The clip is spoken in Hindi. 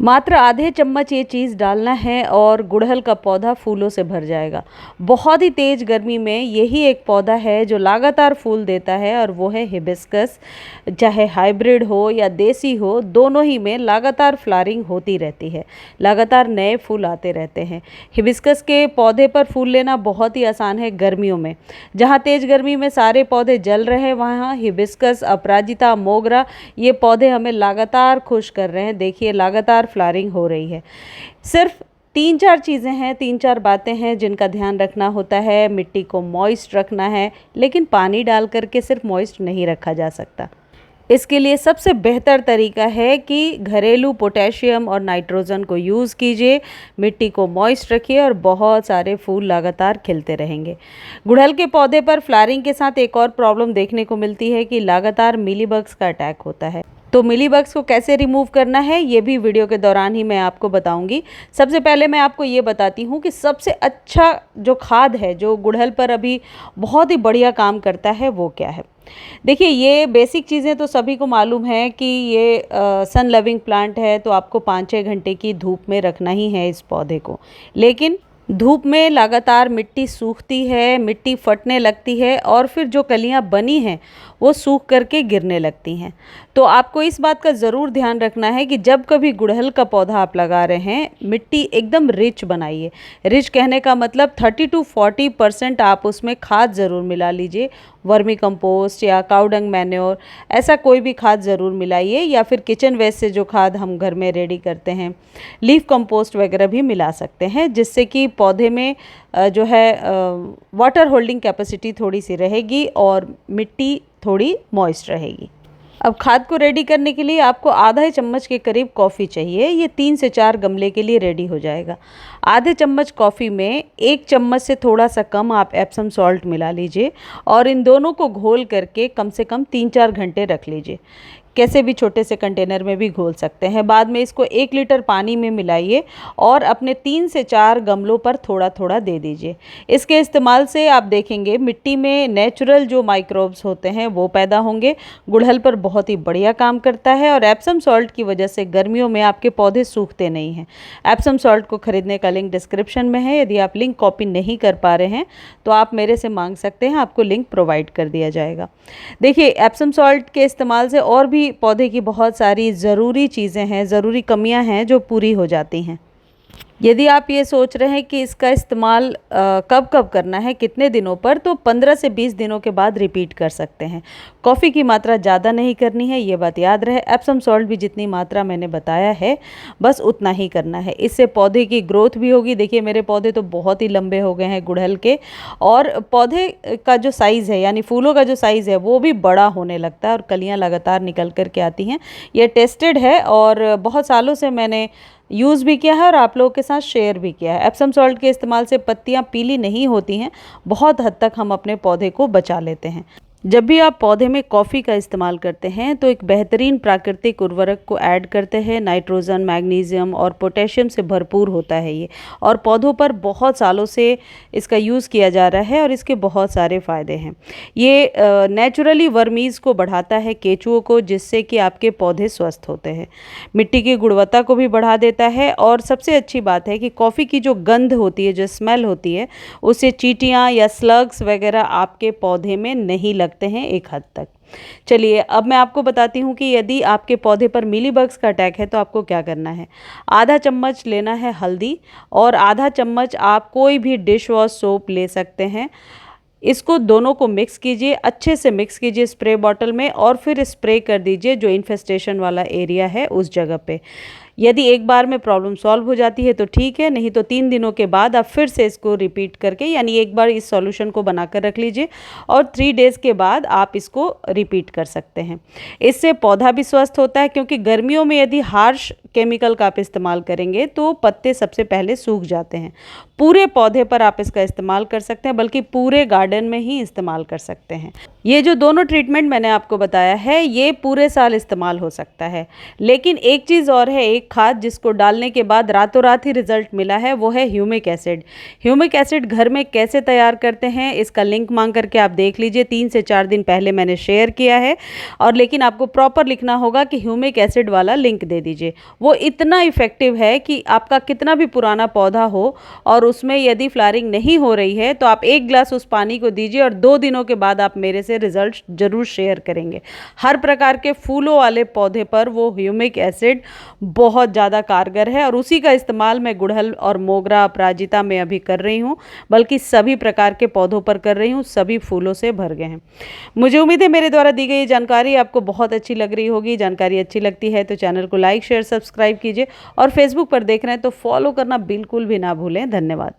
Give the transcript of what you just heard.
मात्र आधे चम्मच ये चीज़ डालना है और गुड़हल का पौधा फूलों से भर जाएगा। बहुत ही तेज़ गर्मी में यही एक पौधा है जो लगातार फूल देता है और वो है हिबिस्कस। चाहे हाइब्रिड हो या देसी हो, दोनों ही में लगातार फ्लावरिंग होती रहती है, लगातार नए फूल आते रहते हैं। हिबिस्कस के पौधे पर फूल लेना बहुत ही आसान है गर्मियों में। जहाँ तेज़ गर्मी में सारे पौधे जल रहे हैं, वहाँ हिबिस्कस, अपराजिता, मोगरा, ये पौधे हमें लगातार खुश कर रहे हैं। देखिए लगातार फ्लावरिंग हो रही है। सिर्फ 3-4 चीज़ें हैं, 3-4 बातें हैं जिनका ध्यान रखना होता है। मिट्टी को मॉइस्ट रखना है, लेकिन पानी डाल करके सिर्फ मॉइस्ट नहीं रखा जा सकता। इसके लिए सबसे बेहतर तरीका है कि घरेलू पोटेशियम और नाइट्रोजन को यूज़ कीजिए। मिट्टी को मॉइस्ट रखिए और बहुत सारे फूल लगातार खिलते रहेंगे। गुड़हल के पौधे पर फ्लावरिंग के साथ एक और प्रॉब्लम देखने को मिलती है कि लगातार मिलीबग्स का अटैक होता है। तो मिलीबग्स को कैसे रिमूव करना है, ये भी वीडियो के दौरान ही मैं आपको बताऊंगी। सबसे पहले मैं आपको ये बताती हूँ कि सबसे अच्छा जो खाद है, जो गुड़हल पर अभी बहुत ही बढ़िया काम करता है, वो क्या है। देखिए, ये बेसिक चीज़ें तो सभी को मालूम है कि ये सन लविंग प्लांट है, तो आपको 5-6 घंटे की धूप में रखना ही है इस पौधे को। लेकिन धूप में लगातार मिट्टी सूखती है, मिट्टी फटने लगती है और फिर जो कलियां बनी हैं वो सूख करके गिरने लगती हैं। तो आपको इस बात का ज़रूर ध्यान रखना है कि जब कभी गुड़हल का पौधा आप लगा रहे हैं, मिट्टी एकदम रिच बनाइए। रिच कहने का मतलब 30-40% आप उसमें खाद ज़रूर मिला लीजिए। वर्मी कंपोस्ट या काउडंग मैन्योर, ऐसा कोई भी खाद ज़रूर मिलाइए, या फिर किचन वेस्ट से जो खाद हम घर में रेडी करते हैं, लीफ कंपोस्ट वगैरह भी मिला सकते हैं, जिससे कि पौधे में जो है वाटर होल्डिंग कैपेसिटी थोड़ी सी रहेगी और मिट्टी थोड़ी मॉइस्ट रहेगी। अब खाद को रेडी करने के लिए आपको आधा चम्मच के करीब कॉफ़ी चाहिए। ये 3 से 4 गमले के लिए रेडी हो जाएगा। आधे चम्मच कॉफ़ी में 1 चम्मच से थोड़ा सा कम आप एप्सम सॉल्ट मिला लीजिए और इन दोनों को घोल करके कम से कम 3-4 घंटे रख लीजिए। कैसे भी छोटे से कंटेनर में भी घोल सकते हैं। बाद में इसको 1 लीटर पानी में मिलाइए और अपने 3 से 4 गमलों पर थोड़ा थोड़ा दे दीजिए। इसके इस्तेमाल से आप देखेंगे मिट्टी में नेचुरल जो माइक्रोब्स होते हैं वो पैदा होंगे। गुड़हल पर बहुत ही बढ़िया काम करता है और एप्सम सॉल्ट की वजह से गर्मियों में आपके पौधे सूखते नहीं हैं। एप्सम सॉल्ट को खरीदने का लिंक डिस्क्रिप्शन में है। यदि आप लिंक कॉपी नहीं कर पा रहे हैं तो आप मेरे से मांग सकते हैं, आपको लिंक प्रोवाइड कर दिया जाएगा। देखिए, एप्सम सॉल्ट के इस्तेमाल से और भी पौधे की बहुत सारी ज़रूरी चीज़ें हैं, ज़रूरी कमियां हैं जो पूरी हो जाती हैं। यदि आप ये सोच रहे हैं कि इसका इस्तेमाल कब कब करना है, कितने दिनों पर, तो 15 से 20 दिनों के बाद रिपीट कर सकते हैं। कॉफ़ी की मात्रा ज़्यादा नहीं करनी है, ये बात याद रहे। एप्सम सॉल्ट भी जितनी मात्रा मैंने बताया है बस उतना ही करना है। इससे पौधे की ग्रोथ भी होगी। देखिए, मेरे पौधे तो बहुत ही लंबे हो गए हैं गुड़हल के, और पौधे का जो साइज़ है, यानी फूलों का जो साइज़ है, वो भी बड़ा होने लगता है और कलियाँ लगातार निकल कर के आती हैं। ये टेस्टेड है और बहुत सालों से मैंने यूज़ भी किया है और आप लोगों के साथ शेयर भी किया है। एप्सम सॉल्ट के इस्तेमाल से पत्तियां पीली नहीं होती हैं, बहुत हद तक हम अपने पौधे को बचा लेते हैं। जब भी आप पौधे में कॉफ़ी का इस्तेमाल करते हैं तो एक बेहतरीन प्राकृतिक उर्वरक को ऐड करते हैं। नाइट्रोजन, मैग्नीशियम और पोटेशियम से भरपूर होता है ये, और पौधों पर बहुत सालों से इसका यूज़ किया जा रहा है और इसके बहुत सारे फ़ायदे हैं। ये नेचुरली वर्मीज़ को बढ़ाता है, केचुओं को, जिससे कि आपके पौधे स्वस्थ होते हैं। मिट्टी की गुणवत्ता को भी बढ़ा देता है, और सबसे अच्छी बात है कि कॉफ़ी की जो गंध होती है, जो स्मेल होती है, उससे चींटियाँ या स्लग्स वगैरह आपके पौधे में नहीं लगते हैं एक हद तक। चलिए, अब मैं आपको बताती हूँ कि यदि आपके पौधे पर मिलीबग्स का अटैक है तो आपको क्या करना है। आधा चम्मच लेना है हल्दी और आधा चम्मच आप कोई भी डिश वॉश सोप ले सकते हैं। इसको दोनों को मिक्स कीजिए, अच्छे से मिक्स कीजिए स्प्रे बॉटल में, और फिर स्प्रे कर दीजिए जो इन्फेस्टेशन वाला एरिया है उस जगह पे। यदि एक बार में प्रॉब्लम सॉल्व हो जाती है तो ठीक है, नहीं तो 3 दिनों के बाद आप फिर से इसको रिपीट करके, यानी एक बार इस सॉल्यूशन को बनाकर रख लीजिए और 3 डेज़ के बाद आप इसको रिपीट कर सकते हैं। इससे पौधा भी स्वस्थ होता है, क्योंकि गर्मियों में यदि हार्श केमिकल का आप इस्तेमाल करेंगे तो पत्ते सबसे पहले सूख जाते हैं। पूरे पौधे पर आप इसका इस्तेमाल कर सकते हैं, बल्कि पूरे गार्डन में ही इस्तेमाल कर सकते हैं। ये जो दोनों ट्रीटमेंट मैंने आपको बताया है ये पूरे साल इस्तेमाल हो सकता है। लेकिन एक चीज़ और है, एक खाद जिसको डालने के बाद रातों रात ही रिजल्ट मिला है, वो है ह्यूमिक एसिड। ह्यूमिक एसिड घर में कैसे तैयार करते हैं इसका लिंक मांग करके आप देख लीजिए, 3 से 4 दिन पहले मैंने शेयर किया है। और लेकिन आपको प्रॉपर लिखना होगा कि ह्यूमिक एसिड वाला लिंक दे दीजिए। वो इतना इफेक्टिव है कि आपका कितना भी पुराना पौधा हो और उसमें यदि फ्लावरिंग नहीं हो रही है तो आप 1 ग्लास उस पानी को दीजिए और 2 दिनों के बाद आप मेरे से रिजल्ट जरूर शेयर करेंगे। हर प्रकार के फूलों वाले पौधे पर वो ह्यूमिक एसिड बहुत ज़्यादा कारगर है और उसी का इस्तेमाल मैं गुड़हल और मोगरा अपराजिता में अभी कर रही हूँ, बल्कि सभी प्रकार के पौधों पर कर रही हूँ, सभी फूलों से भर गए हैं। मुझे उम्मीद है मेरे द्वारा दी गई जानकारी आपको बहुत अच्छी लग रही होगी। जानकारी अच्छी लगती है तो चैनल को लाइक शेयर सब्सक्राइब कीजिए और फेसबुक पर देख रहे हैं तो फॉलो करना बिल्कुल भी ना भूलें। धन्यवाद।